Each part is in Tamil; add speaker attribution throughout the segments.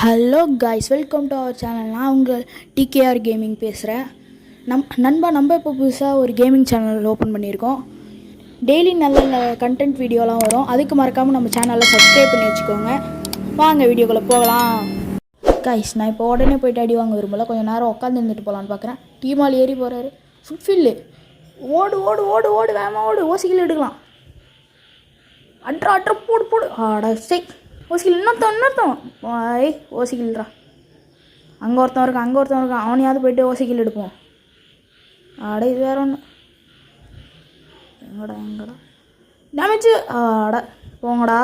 Speaker 1: Hello guys, welcome to our channel. நான் உங்கள் டிகேஆர் கேமிங் பேசுகிறேன். நம்ம இப்போ புதுசாக ஒரு கேமிங் சேனல் ஓப்பன் பண்ணியிருக்கோம். டெய்லி நல்ல கண்டென்ட் வீடியோலாம் வரும். அதுக்கு மறக்காமல் நம்ம சேனலில் சப்ஸ்கிரைப் பண்ணி வச்சுக்கோங்க. வாங்க வீடியோக்குள்ளே போகலாம். காய்ஸ், நான் இப்போ உடனே போய்ட்டு அடி வாங்க விரும்பல. கொஞ்சம் நேரம் உட்காந்து இருந்துட்டு போகலான்னு பார்க்குறேன். டீமால் ஏறி போகிறாரு. ஃபுட்ஃபில்லு ஓடு ஓடு ஓடு ஓடு வேகமாக ஓடு. ஓசிக்கில் எடுக்கலாம். அட்ரா போடு போடு. ஆடா சை ஓசிக்கில் இன்னொருத்தன் ஐய் ஓசிக்கில்ரா. அங்கே ஒருத்தன் இருக்கான். அவனையாவது போய்ட்டு ஓசிக்கில் எடுப்போம். ஆட இது வேற ஒன்று. எங்கடா டேமேஜு. ஆட போங்கடா.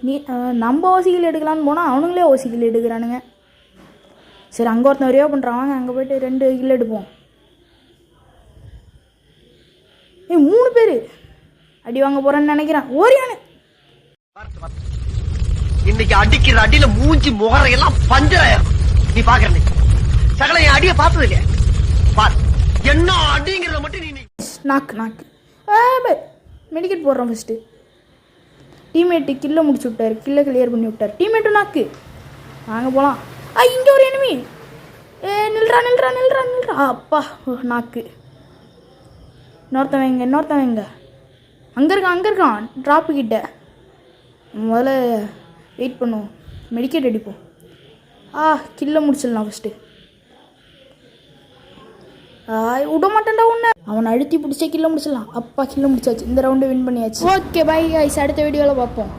Speaker 1: நீ நம்ம ஓசிக்கில் எடுக்கலான்னு போனால் அவனுங்களே ஓசிக்கில் எடுக்கிறானுங்க. சரி, அங்கே ஒருத்தன் ரிவோ பண்ணுறான். வாங்க அங்கே போய்ட்டு 2 கில் எடுப்போம். 3 பேர் அடி வாங்க போகிறேன்னு நினைக்கிறேன். ஓரியானு
Speaker 2: இன்னைக்கு அடிக்கிற அடியில மூஞ்சி முகரையெல்லாம் பஞ்சராயிரும். நீ பாக்குற சகல என் அடிய பார்த்தது இல்லையா? பார் என்ன அடிங்கிறத மட்டும் நீ
Speaker 1: நாக்கு மெடிக்கெட் போடுறோம். ஃபஸ்ட்டு டீம்மேட்டு கில்லை முடிச்சு விட்டார். கில்லை கிளியர் பண்ணி விட்டார். டீம்மேட்டு நாக்கு. வாங்க போகலாம். இங்கே ஒரு எனிமி. நில்றா. அப்பா நாக்கு. இன்னொருத்தவங்க எங்க? அங்கே இருக்கான் ட்ராப்பு கிட்ட. முதல்ல வெயிட் பண்ணுவோம். மெடிக்கேட் அடிப்போம். கில்லை முடிச்சிடலாம் ஃபஸ்ட்டு. விட மாட்டேன்டா ஒன்று. அவனை அழுத்தி பிடிச்சே கில்லை முடிச்சிடலாம். அப்பா கில்லை முடிச்சாச்சு. இந்த ரவுண்டு வின் பண்ணியாச்சு. ஓகே பை கைஸ், அடுத்த வீடியோவில் பார்ப்போம்.